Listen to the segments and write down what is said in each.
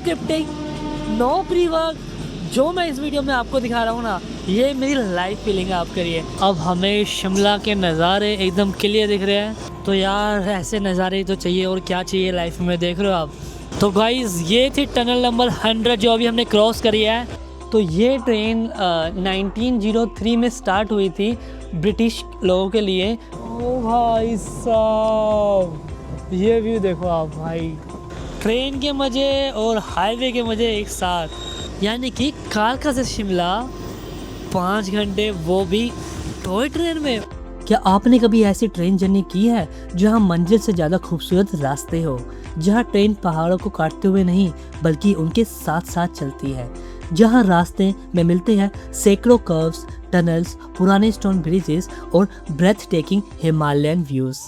Scripting, no pre work. जो मैं इस वीडियो में आपको दिखा रहा हूँ ना, ये मेरी लाइव फीलिंग है। आप करिए। अब हमें शिमला के नज़ारे एकदम क्लियर दिख रहे हैं, तो यार ऐसे नज़ारे तो चाहिए, और क्या चाहिए लाइफ में। देख रहे हो आप। तो गाइज़ ये थी टनल नंबर 100 जो अभी हमने क्रॉस करी है। तो ये ट्रेन 1903 में स्टार्ट हुई थी ब्रिटिश लोगों के लिए। ओ भाई साहब, ये व्यू देखो आप भाई। ट्रेन के मज़े और हाईवे के मज़े एक साथ, यानी कि कालका से शिमला 5 घंटे, वो भी टॉय ट्रेन में। क्या आपने कभी ऐसी ट्रेन जर्नी की है जहां मंजिल से ज़्यादा खूबसूरत रास्ते हो, जहां ट्रेन पहाड़ों को काटते हुए नहीं बल्कि उनके साथ साथ चलती है, जहां रास्ते में मिलते हैं सैकड़ों कर्व्स, टनल्स, पुराने स्टोन ब्रिजेस और breathtaking Himalayan views.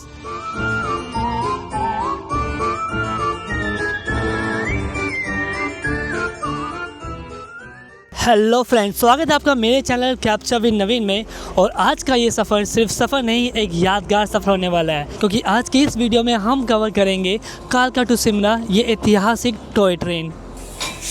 Hello friends, स्वागत है आपका मेरे चैनल कैप्चर विद नवीन में। और आज का ये सफ़र सिर्फ सफ़र नहीं, एक यादगार सफ़र होने वाला है, क्योंकि आज की इस वीडियो में हम कवर करेंगे कालका टू शिमला, ये ऐतिहासिक टॉय ट्रेन।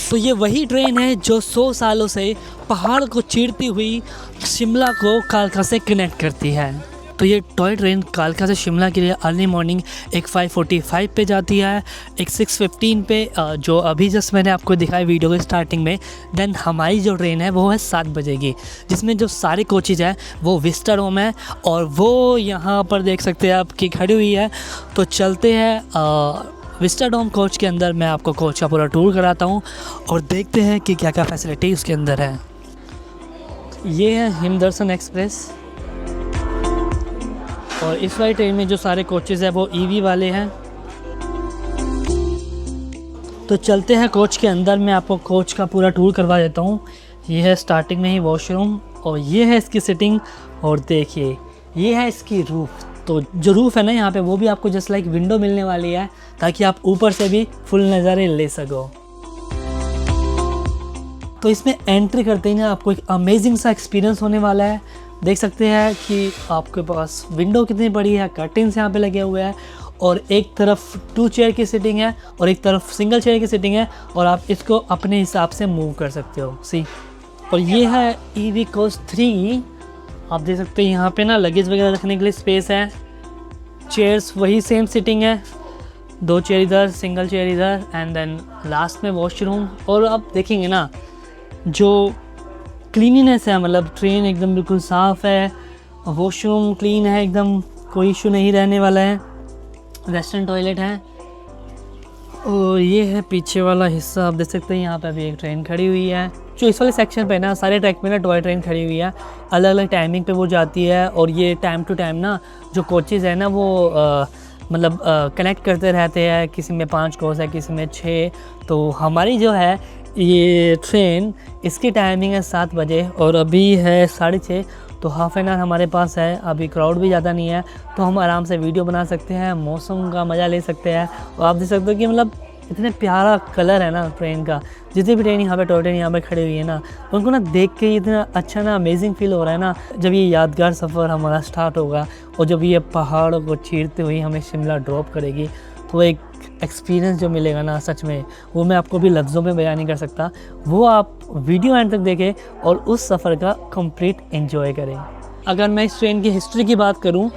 तो ये वही ट्रेन है जो 100 सालों से पहाड़ को चीरती हुई शिमला को कालका से कनेक्ट करती है। तो ये टॉय ट्रेन कालका से शिमला के लिए अर्ली मॉर्निंग एक 5:45 पे जाती है, एक 6:15 पे जो अभी जस्ट मैंने आपको दिखाया वीडियो के स्टार्टिंग में। देन हमारी जो ट्रेन है वो है 7 बजे की, जिसमें जो सारे कोचेज़ हैं वो विस्टाडोम है, और वो यहाँ पर देख सकते हैं आप कि खड़ी हुई है। तो चलते हैं विस्टाडोम कोच के अंदर, मैं आपको कोच का पूरा टूर कराता हूँ और देखते हैं कि क्या क्या फैसिलिटी उसके अंदर है। ये है हिमदर्शन एक्सप्रेस, और इस वाली ट्रेन में जो सारे कोचेज़ हैं वो ईवी वाले हैं। तो चलते हैं कोच के अंदर, मैं आपको कोच का पूरा टूर करवा देता हूँ। ये है स्टार्टिंग में ही वॉशरूम, और ये है इसकी सिटिंग, और देखिए ये है इसकी रूफ़। तो जो रूफ़ है ना यहाँ पे, वो भी आपको जस्ट लाइक विंडो मिलने वाली है, ताकि आप ऊपर से भी फुल नज़ारे ले सको। तो इसमें एंट्री करते ही ना आपको एक अमेजिंग सा एक्सपीरियंस होने वाला है। देख सकते हैं कि आपके पास विंडो कितनी बड़ी है, कर्टेन्स यहाँ पे लगे हुए हैं, और एक तरफ 2 चेयर की सिटिंग है और एक तरफ सिंगल चेयर की सिटिंग है, और आप इसको अपने हिसाब से मूव कर सकते हो। सी, और ये है ईवी कोच 3। आप देख सकते हैं यहाँ पे ना लगेज वगैरह रखने के लिए स्पेस है। चेयर्स वही सेम सिटिंग है, 2 चेयर इधर, सिंगल चेयर इधर, एंड देन लास्ट में वॉशरूम। और आप देखेंगे ना जो क्लीनिनेस है, मतलब ट्रेन एकदम बिल्कुल साफ़ है, वॉशरूम क्लीन है एकदम, कोई इशू नहीं रहने वाला है। वेस्टर्न टॉयलेट है, और ये है पीछे वाला हिस्सा। आप देख सकते हैं यहाँ पे अभी एक ट्रेन खड़ी हुई है। जो इस वाले सेक्शन पे ना सारे ट्रैक में ना टॉय ट्रेन खड़ी हुई है, अलग अलग टाइमिंग पे वो जाती है, और ये टाइम टू टाइम ना जो कोचेज़ है ना वो मतलब कनेक्ट करते रहते हैं। किसी में 5 कोच है, किसी में 6। तो हमारी जो है ये ट्रेन, इसकी टाइमिंग है 7 बजे, और अभी है 6:30। तो हाफ़ एन आवर हमारे पास है। अभी क्राउड भी ज़्यादा नहीं है, तो हम आराम से वीडियो बना सकते हैं, मौसम का मज़ा ले सकते हैं। और आप देख सकते हो कि मतलब इतने प्यारा कलर है ना ट्रेन का। जितनी भी ट्रेन यहाँ पे टॉय ट्रेन यहाँ पे खड़ी हुई है ना, उनको ना देख के इतना अच्छा ना अमेजिंग फील हो रहा है ना, जब ये यादगार सफ़र हमारा स्टार्ट होगा, और जब ये पहाड़ों को चीरते हुए हमें शिमला ड्रॉप करेगी, तो एक एक्सपीरियंस जो मिलेगा ना, सच में वो मैं आपको भी लफ्ज़ों में बयान नहीं कर सकता। वो आप वीडियो एंड तक देखें और उस सफ़र का कंप्लीट एंजॉय करें। अगर मैं इस ट्रेन की हिस्ट्री की बात करूं,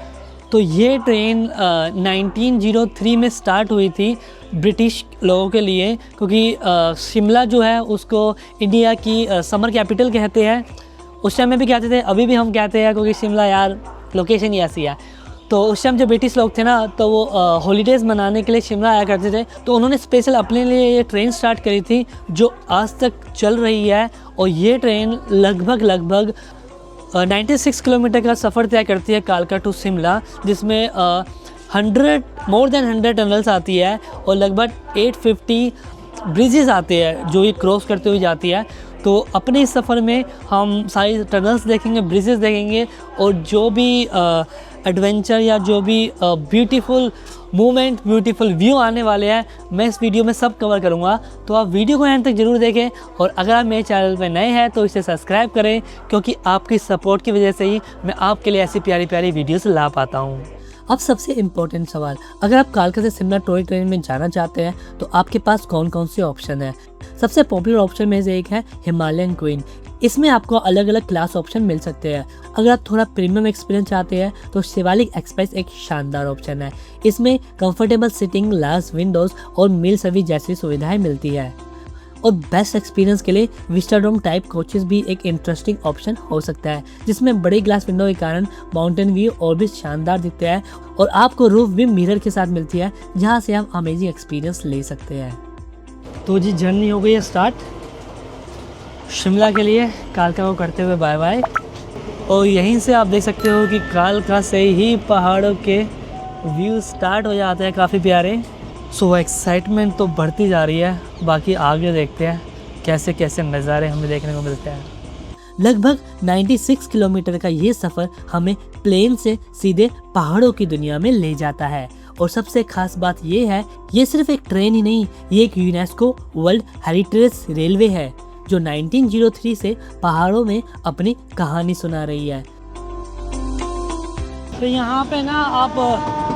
तो ये ट्रेन 1903 में स्टार्ट हुई थी ब्रिटिश लोगों के लिए, क्योंकि शिमला जो है उसको इंडिया की समर कैपिटल कहते हैं। उस टाइम में भी कहते थे, अभी भी हम कहते हैं, क्योंकि शिमला यार लोकेशन ही ऐसी है। तो उस टाइम जो ब्रिटिश लोग थे ना, तो वो हॉलीडेज़ मनाने के लिए शिमला आया करते थे। तो उन्होंने स्पेशल अपने लिए ये ट्रेन स्टार्ट करी थी, जो आज तक चल रही है। और ये ट्रेन लगभग 96 किलोमीटर का सफ़र तय करती है कालका टू शिमला, जिसमें मोर देन 100 टनल्स आती है, और लगभग 850 ब्रिजेस आते हैं जो ये क्रॉस करते हुए जाती है। तो अपने इस सफ़र में हम सारी टनल्स देखेंगे, ब्रिजेस देखेंगे, और जो भी एडवेंचर या जो भी ब्यूटीफुल मूवमेंट, ब्यूटीफुल व्यू आने वाले हैं, मैं इस वीडियो में सब कवर करूँगा। तो आप वीडियो को एंड तक ज़रूर देखें, और अगर आप मेरे चैनल पर नए हैं तो इसे सब्सक्राइब करें, क्योंकि आपकी सपोर्ट की वजह से ही मैं आपके लिए ऐसी प्यारी प्यारी वीडियोस ला पाता हूँ। अब सबसे इम्पोर्टेंट सवाल, अगर आप कालका से शिमला टॉय ट्रेन में जाना चाहते हैं तो आपके पास कौन कौन से ऑप्शन है। सबसे पॉपुलर ऑप्शन में से एक है हिमालयन क्वीन। इसमें आपको अलग अलग क्लास ऑप्शन मिल सकते हैं। अगर आप थोड़ा प्रीमियम एक्सपीरियंस चाहते हैं तो शिवालिक एक्सप्रेस एक शानदार ऑप्शन है। इसमें कंफर्टेबल सीटिंग, लार्ज विंडोज और मील सर्विस जैसी सुविधाएं मिलती है। और बेस्ट एक्सपीरियंस के लिए विस्टाडोम टाइप कोचेस भी एक इंटरेस्टिंग ऑप्शन हो सकता है, जिसमें बड़ी ग्लास विंडो के कारण माउंटेन व्यू और भी शानदार दिखता है और आपको रूफ भी मिरर के साथ मिलती है, जहां से आप अमेजिंग एक्सपीरियंस ले सकते हैं। तो जी जर्नी हो गई है स्टार्ट शिमला के लिए। कालका को करते हुए बाय बाय। और यहीं से आप देख सकते हो कि कालका से ही पहाड़ों के व्यू स्टार्ट हो जाते हैं, काफ़ी प्यारे। सो एक्साइटमेंट तो बढ़ती जा रही है। बाकी आगे देखते हैं कैसे कैसे नज़ारे हमें देखने को मिलते हैं। लगभग 96 किलोमीटर का ये सफ़र हमें प्लेन से सीधे पहाड़ों की दुनिया में ले जाता है। और सबसे खास बात ये है, ये सिर्फ एक ट्रेन ही नहीं, ये एक यूनेस्को वर्ल्ड हेरिटेज रेलवे है जो 1903 से पहाड़ों में अपनी कहानी सुना रही है। तो यहाँ पे ना आप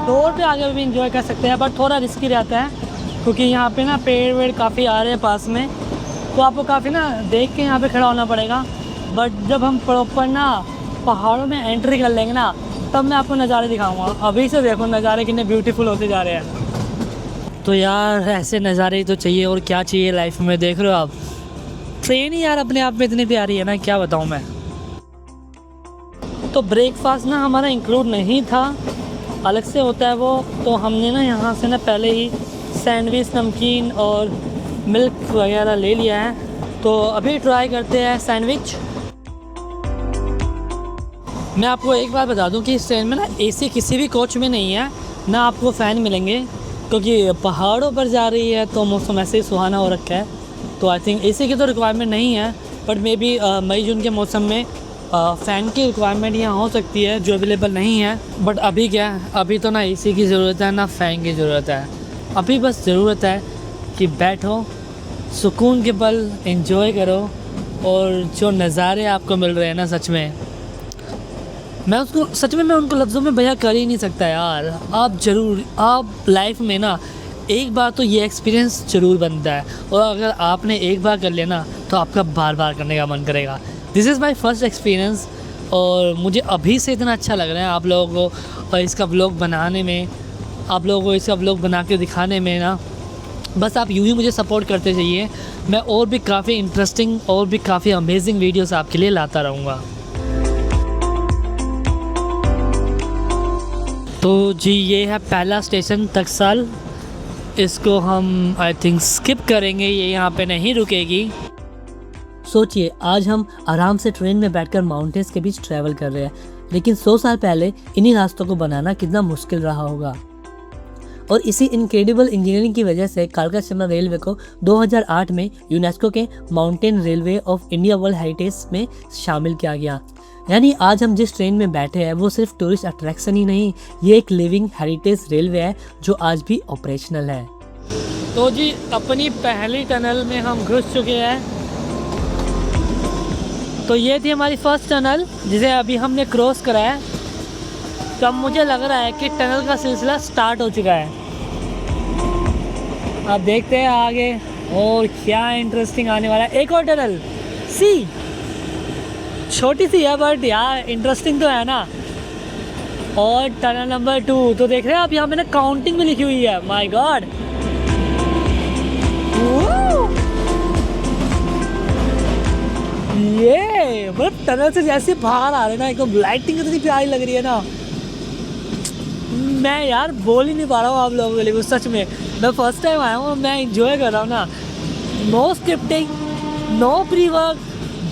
डोर पे आगे भी इंजॉय कर सकते हैं, बट थोड़ा रिस्की रहता है क्योंकि यहाँ पे ना पेड़ वेड़ काफ़ी आ रहे हैं पास में, तो आपको काफ़ी ना देख के यहाँ पे खड़ा होना पड़ेगा। बट जब हम प्रॉपर ना पहाड़ों में एंट्री कर लेंगे ना, तब मैं आपको नज़ारे दिखाऊंगा। अभी से देखो नज़ारे कितने ब्यूटीफुल होते जा रहे हैं। तो यार ऐसे नज़ारे ही तो चाहिए, और क्या चाहिए लाइफ में। देख रहे हो आप, ट्रेन ही यार अपने आप में इतनी प्यारी है ना, क्या बताऊँ मैं। तो ब्रेकफास्ट ना हमारा इंक्लूड नहीं था, अलग से होता है वो। तो हमने ना यहाँ से ना पहले ही सैंडविच, नमकीन और मिल्क वगैरह ले लिया है। तो अभी ट्राई करते हैं सैंडविच। मैं आपको एक बात बता दूं कि इस ट्रेन में ना एसी किसी भी कोच में नहीं है, ना आपको फ़ैन मिलेंगे, क्योंकि पहाड़ों पर जा रही है तो मौसम ऐसे ही सुहाना हो रखा है। तो आई थिंक एसी की तो रिक्वायरमेंट नहीं है, बट मे बी मई जून के मौसम में फ़ैन की रिक्वायरमेंट यहाँ हो सकती है, जो अवेलेबल नहीं है। बट अभी क्या है, अभी तो ना एसी की ज़रूरत है ना फ़ैन की ज़रूरत है। अभी बस ज़रूरत है कि बैठो, सुकून के पल एंजॉय करो, और जो नज़ारे आपको मिल रहे हैं ना, सच में मैं उनको लफ्ज़ों में बयां कर ही नहीं सकता यार। आप लाइफ में ना एक बार तो ये एक्सपीरियंस ज़रूर बनता है, और अगर आपने एक बार कर लिया ना तो आपका बार बार करने का मन करेगा। This is my first experience, और मुझे अभी से इतना अच्छा लग रहा है आप लोगों को इसका व्लॉग बनाने में, आप लोगों को इसका व्लॉग बना के दिखाने में ना। बस आप यूँ ही मुझे सपोर्ट करते जाइए, मैं और भी काफ़ी इंटरेस्टिंग और भी काफ़ी अमेजिंग वीडियोस आपके लिए लाता रहूँगा। तो जी ये है पहला स्टेशन टकसाल, इसको हम आई थिंक स्किप करेंगे, ये यहाँ पे नहीं रुकेगी। सोचिए आज हम आराम से ट्रेन में बैठकर माउंटेन्स के बीच ट्रैवल कर रहे हैं, लेकिन 100 साल पहले इन्हीं रास्तों को बनाना कितना मुश्किल रहा होगा। और इसी इनक्रेडिबल इंजीनियरिंग की वजह से कालका शिमला रेलवे को 2008 में यूनेस्को के mountain railway of India world heritage में शामिल किया गया। यानी आज हम जिस ट्रेन में बैठे हैं वो सिर्फ टूरिस्ट अट्रैक्शन ही नहीं, ये एक लिविंग हेरिटेज रेलवे है जो आज भी ऑपरेशनल है। तो जी अपनी पहली टनल में हम घुस चुके हैं। तो ये थी हमारी फर्स्ट टनल जिसे अभी हमने क्रॉस करा है। तो अब मुझे लग रहा है कि टनल का सिलसिला स्टार्ट हो चुका है। अब देखते हैं आगे और क्या इंटरेस्टिंग आने वाला है। एक और टनल सी, छोटी सी है बट यार इंटरेस्टिंग तो है ना। और टनल नंबर 2 तो देख रहे हैं आप, यहाँ पे ना काउंटिंग में लिखी हुई है। माय गॉड, ये मतलब टनल से जैसे बाहर आ रहे ना, एकदम लाइटिंग इतनी प्यारी लग रही है ना, मैं यार बोल ही नहीं पा रहा हूँ आप लोगों के लिए। सच में मैं फर्स्ट टाइम आया हूँ, मैं इंजॉय कर रहा हूँ ना। No scripting, no pre work,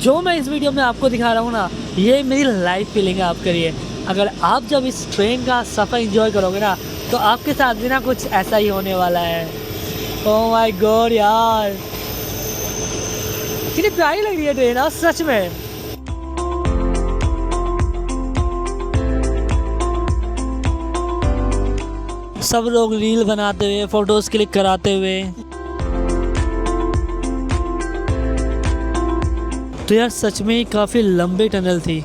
जो मैं इस वीडियो में आपको दिखा रहा हूँ ना, ये मेरी लाइफ फीलिंग है आपके लिए। अगर आप जब इस ट्रेन का सफ़र एंजॉय करोगे ना, तो आपके साथ भी ना कुछ ऐसा ही होने वाला है। ओह माय गॉड यार, कितनी प्यारी लग रही है ट्रेन आज सच में। सब लोग रील बनाते हुए, फोटोज क्लिक कराते हुए। तो यार सच में काफ़ी लंबी टनल थी,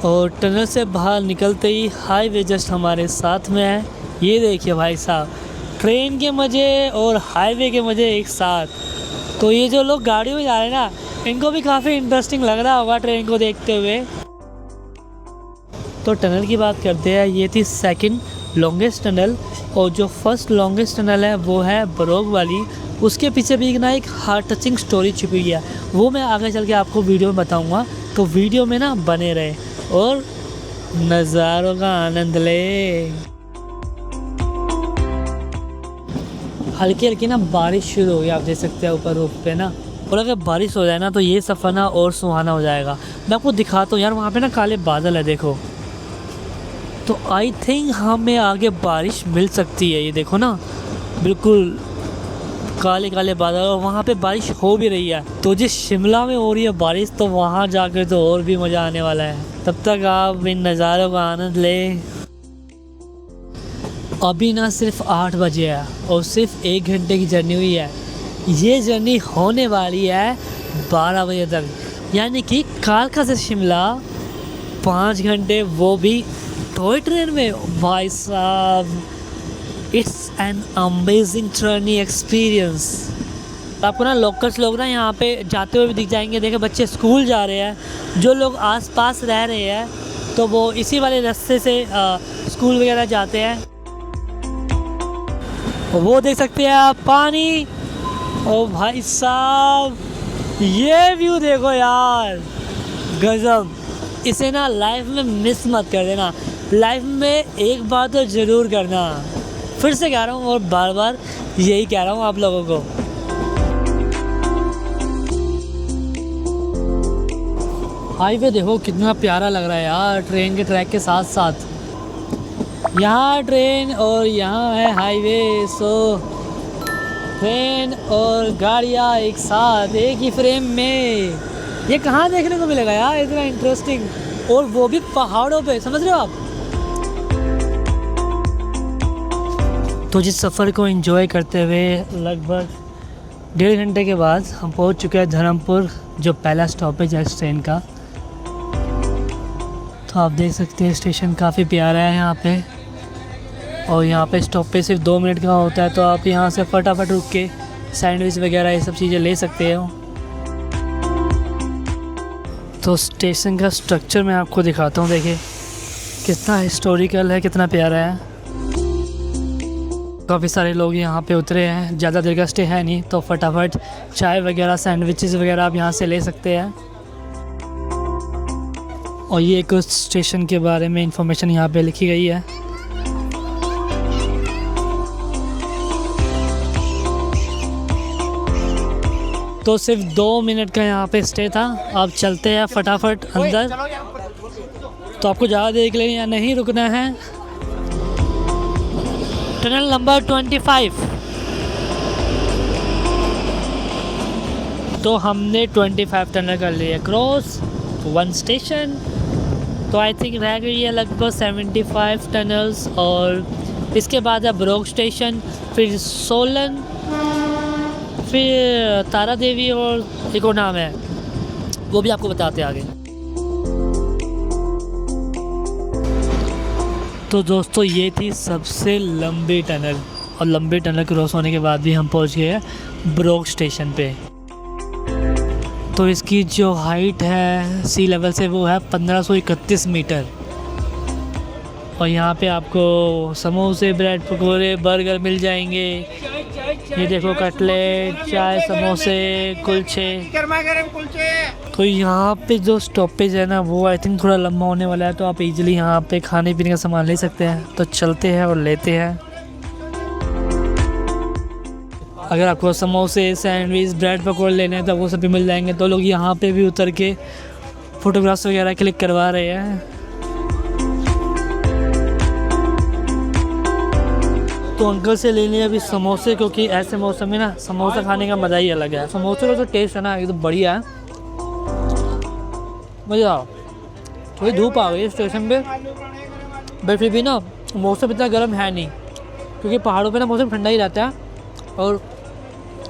और टनल से बाहर निकलते ही हाईवे जस्ट हमारे साथ में है। ये देखिए भाई साहब, ट्रेन के मज़े और हाईवे के मज़े एक साथ। तो ये जो लोग गाड़ी में जा रहे हैं ना, इनको भी काफ़ी इंटरेस्टिंग लग रहा होगा ट्रेन को देखते हुए। तो टनल की बात करते हैं, ये थी सेकंड लॉन्गेस्ट टनल, और जो फर्स्ट लॉन्गेस्ट टनल है वो है बरोग वाली। उसके पीछे भी ना एक हार्ट टचिंग स्टोरी छुपी हुई है, वो मैं आगे चल के आपको वीडियो में बताऊंगा। तो वीडियो में ना बने रहे और नज़ारों का आनंद ले। हल्की हल्की ना बारिश शुरू हो गई, आप देख सकते हैं ऊपर रूफ पे ना। और अगर बारिश हो जाए ना तो ये सफ़र ना और सुहाना हो जाएगा। मैं आपको दिखाता हूँ यार, वहाँ पे ना काले बादल है देखो। तो आई थिंक हमें आगे बारिश मिल सकती है। ये देखो ना, बिल्कुल काले काले बादल, और वहाँ पे बारिश हो भी रही है। तो जिस शिमला में हो रही है बारिश, तो वहाँ जाकर तो और भी मज़ा आने वाला है। तब तक आप इन नज़ारों का आनंद लें। अभी ना सिर्फ 8 बजे है और सिर्फ 1 घंटे की जर्नी हुई है। ये जर्नी होने वाली है 12 बजे तक, यानी कि कालका से शिमला 5 घंटे, वो भी टॉय ट्रेन में। भाई साहब, it's an amazing journey experience. आपको ना लोकल्स लोग ना यहाँ पे जाते हुए भी दिख जाएंगे। देखिए बच्चे स्कूल जा रहे हैं, जो लोग आसपास रह रहे हैं तो वो इसी वाले रास्ते से स्कूल वगैरह जाते हैं। वो देख सकते हैं आप पानी। ओ भाई साहब, ये व्यू देखो यार, गजब। इसे ना लाइफ में मिस मत कर देना, लाइफ में एक बार तो ज़रूर करना। फिर से कह रहा हूँ और बार बार यही कह रहा हूँ आप लोगों को। हाईवे देखो कितना प्यारा लग रहा है यार, ट्रेन के ट्रैक के साथ साथ। यहाँ ट्रेन और यहाँ है हाईवे। सो ट्रेन और गाड़ियाँ एक साथ एक ही फ्रेम में, ये कहाँ देखने को मिलेगा यार इतना इंटरेस्टिंग, और वो भी पहाड़ों पे, समझ रहे हो आप। तो जिस सफ़र को एंजॉय करते हुए लगभग 1.5 घंटे के बाद हम पहुंच चुके हैं धर्मपुर, जो पहला स्टॉपेज है इस ट्रेन का। तो आप देख सकते हैं स्टेशन काफ़ी प्यारा है यहाँ पे, और यहाँ पे स्टॉपेज सिर्फ 2 मिनट का होता है। तो आप यहाँ से फटाफट रुक के सैंडविच वगैरह ये सब चीज़ें ले सकते हो। तो स्टेशन का स्ट्रक्चर मैं आपको दिखाता हूँ, देखिए कितना हिस्टोरिकल है, कितना प्यारा है। काफ़ी सारे लोग यहाँ पे उतरे हैं, ज़्यादा देर का स्टे है नहीं, तो फटाफट चाय वगैरह सैंडविचेस वगैरह आप यहाँ से ले सकते हैं। और ये कुछ स्टेशन के बारे में इंफॉर्मेशन यहाँ पे लिखी गई है। तो सिर्फ 2 मिनट का यहाँ पे स्टे था। अब चलते हैं फटाफट अंदर। तो आपको ज़्यादा देर के लिए यहाँ नहीं रुकना है। Tunnel number 25। तो हमने 25 टनल कर लिए क्रॉस, 1 स्टेशन। तो आई थिंक रह गई है लगभग 75 टनल्स, और इसके बाद है बरोग स्टेशन, फिर सोलन, फिर तारा देवी, और एक और नाम है वो भी आपको बताते आगे। तो दोस्तों ये थी सबसे लंबी टनल, और लंबी टनल क्रॉस होने के बाद भी हम पहुंच गए हैं बरोग स्टेशन पे। तो इसकी जो हाइट है सी लेवल से वो है 1531 मीटर। और यहाँ पे आपको समोसे, ब्रेड पकौड़े, बर्गर मिल जाएंगे। ये देखो कटलेट, चाय, समोसे, कुलचे। तो यहाँ पे जो स्टॉपेज है ना वो आई थिंक थोड़ा लंबा होने वाला है, तो आप इजीली यहाँ पे खाने पीने का सामान ले सकते हैं। तो चलते हैं और लेते हैं। अगर आपको समोसे, सैंडविच, ब्रेड पकौड़े लेने हैं तो वो सब भी मिल जाएंगे। तो लोग यहाँ पे भी उतर के फ़ोटोग्राफ्स वगैरह क्लिक करवा रहे हैं। तो अंकल से ले लिया अभी समोसे, क्योंकि ऐसे मौसम में ना समोसा खाने का मज़ा ही अलग है। समोसे का जो टेस्ट है ना एकदम बढ़िया है, मज़ा। थोड़ी धूप आ गई स्टेशन पे, बट फिर भी ना मौसम इतना गर्म है नहीं, क्योंकि पहाड़ों पे ना मौसम ठंडा ही रहता है और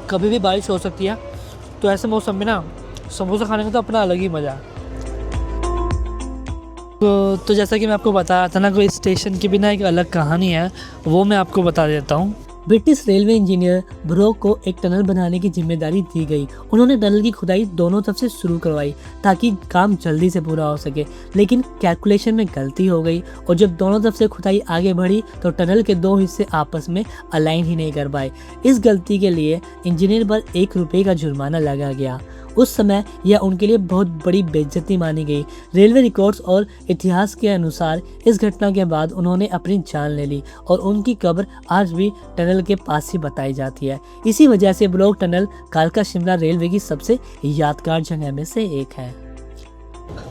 कभी भी बारिश हो सकती है। तो ऐसे मौसम में ना समोसा खाने का तो अपना अलग ही मज़ा है। तो जैसा कि मैं आपको बताया था ना, कोई स्टेशन की भी ना एक अलग कहानी है, वो मैं आपको बता देता हूँ। ब्रिटिश रेलवे इंजीनियर ब्रोक को एक टनल बनाने की जिम्मेदारी दी गई। उन्होंने टनल की खुदाई दोनों तरफ से शुरू करवाई ताकि काम जल्दी से पूरा हो सके, लेकिन कैलकुलेशन में गलती हो गई और जब दोनों तरफ से खुदाई आगे बढ़ी तो टनल के दो हिस्से आपस में अलाइन ही नहीं कर पाए। इस गलती के लिए इंजीनियर पर 1 रुपये का जुर्माना लगा गया। उस समय यह उनके लिए बहुत बड़ी बेइज्जती मानी गई। रेलवे रिकॉर्ड्स और इतिहास के अनुसार इस घटना के बाद उन्होंने अपनी जान ले ली और उनकी कब्र आज भी टनल के पास ही बताई जाती है। इसी वजह से ब्रोक टनल कालका शिमला रेलवे की सबसे यादगार जगह में से एक है।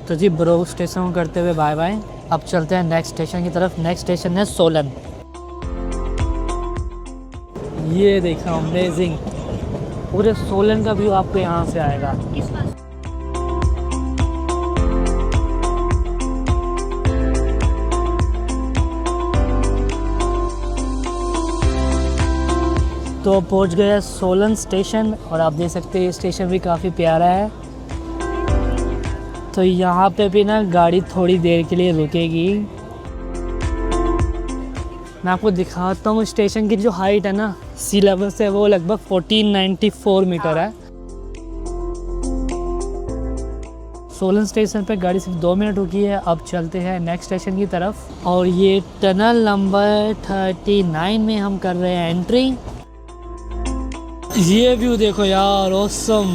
तो जी ब्रोक स्टेशन को करते हुए बाय बाय। अब चलते हैं नेक्स्ट स्टेशन की तरफ। नेक्स्ट स्टेशन है सोलन। ये देखा अमेजिंग, पूरे सोलन का व्यू आपको यहाँ से आएगा। तो पहुँच गए सोलन स्टेशन और आप देख सकते हैं ये स्टेशन भी काफ़ी प्यारा है। तो यहाँ पे भी ना गाड़ी थोड़ी देर के लिए रुकेगी। मैं आपको दिखाता हूँ स्टेशन की जो हाइट है ना सी लेवल से, वो लगभग 1494 मीटर है। सोलन स्टेशन पे गाड़ी सिर्फ 2 मिनट रुकी है। अब चलते हैं नेक्स्ट स्टेशन की तरफ और ये टनल नंबर 39 में हम कर रहे हैं एंट्री। ये व्यू देखो यार, ऑसम।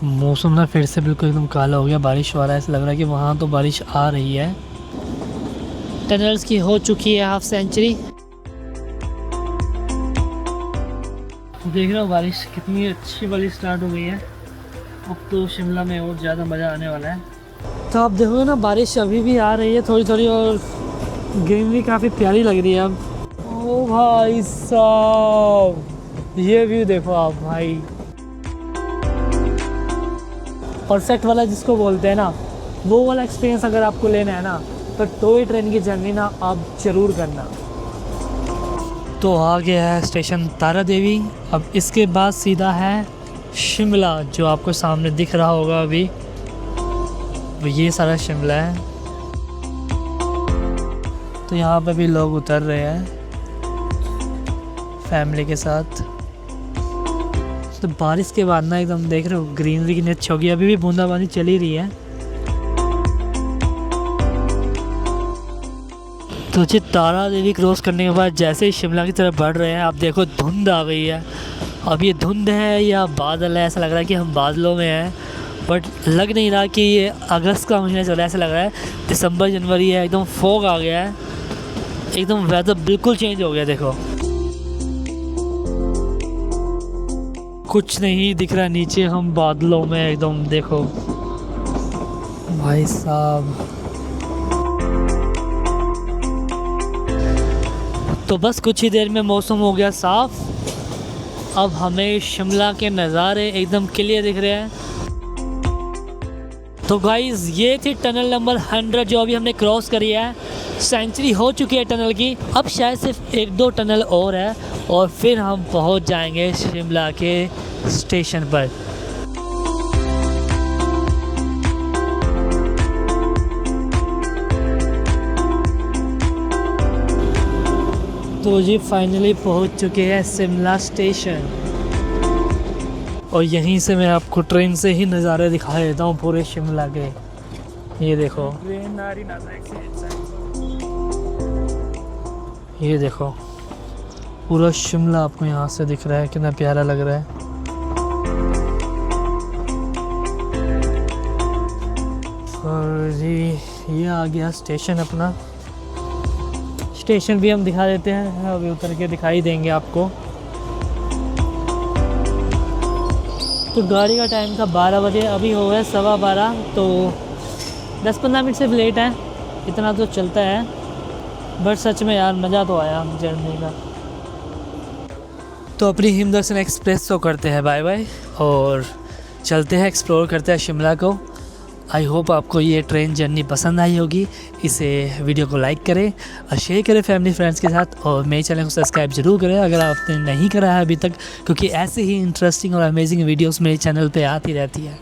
मौसम ना फिर से बिल्कुल एकदम काला हो गया, बारिश हो रहा है। ऐसा लग रहा है कि वहाँ तो बारिश आ रही है। टनल्स की हो चुकी है हाफ सेंचुरी। देख रहे हो बारिश कितनी अच्छी वाली स्टार्ट हो गई है। अब तो शिमला में और ज़्यादा मज़ा आने वाला है। तो आप देखोगे ना बारिश अभी भी आ रही है थोड़ी थोड़ी और ग्रीनरी काफ़ी प्यारी लग रही है अब। ओ भाई साहब, ये व्यू देखो आप भाई। परफेक्ट वाला जिसको बोलते हैं ना, वो वाला एक्सपीरियंस अगर आपको लेना है ना तो टॉय ट्रेन की जर्नी ना आप ज़रूर करना। तो आ गया है स्टेशन तारा देवी। अब इसके बाद सीधा है शिमला, जो आपको सामने दिख रहा होगा अभी। ये सारा शिमला है। तो यहाँ पे भी लोग उतर रहे हैं फैमिली के साथ। तो बारिश के बाद ना एकदम देख रहे हो ग्रीनरी कितनी अच्छी होगी। अभी भी बूंदाबांदी चल ही रही है। तो जी तारा देवी क्रॉस करने के बाद जैसे ही शिमला की तरफ बढ़ रहे हैं, आप देखो धुंध आ गई है। अब ये धुंध है या बादल है, ऐसा लग रहा है कि हम बादलों में हैं, बट लग नहीं रहा कि ये अगस्त का महीना चल रहा है। ऐसा लग रहा है दिसंबर जनवरी है। एकदम फॉग आ गया है, एकदम वेदर बिल्कुल चेंज हो गया। देखो कुछ नहीं दिख रहा नीचे, हम बादलों में एकदम। देखो भाई साहब। तो बस कुछ ही देर में मौसम हो गया साफ। अब हमें शिमला के नज़ारे एकदम क्लियर दिख रहे हैं। तो गाइज़ ये थी टनल नंबर 100 जो अभी हमने क्रॉस करी है। सेंचुरी हो चुकी है टनल की। अब शायद सिर्फ 1-2 टनल और है और फिर हम पहुंच जाएंगे शिमला के स्टेशन पर। तो जी फाइनली पहुंच चुके हैं शिमला स्टेशन और यहीं से मैं आपको ट्रेन से ही नज़ारे दिखा देता हूँ पूरे शिमला के। ये देखो, ये देखो पूरा शिमला आपको यहाँ से दिख रहा है। कितना प्यारा लग रहा है। और जी ये आ गया स्टेशन अपना। स्टेशन भी हम दिखा देते हैं, अभी उतर के दिखाई देंगे आपको। तो गाड़ी का टाइम था 12 बजे, अभी हो गया 12:15, तो 10-15 मिनट से लेट है। इतना तो चलता है, बट सच में यार मज़ा तो आया जर्नी का। तो अपनी हिमदर्शन एक्सप्रेस को करते हैं बाय बाय और चलते हैं एक्सप्लोर करते हैं शिमला को। आई होप आपको ये ट्रेन जर्नी पसंद आई होगी। इसे वीडियो को लाइक करें और शेयर करें फैमिली फ्रेंड्स के साथ, और मेरे चैनल को सब्सक्राइब जरूर करें अगर आपने नहीं करा है अभी तक, क्योंकि ऐसे ही इंटरेस्टिंग और अमेजिंग वीडियोस मेरे चैनल पे आती रहती है।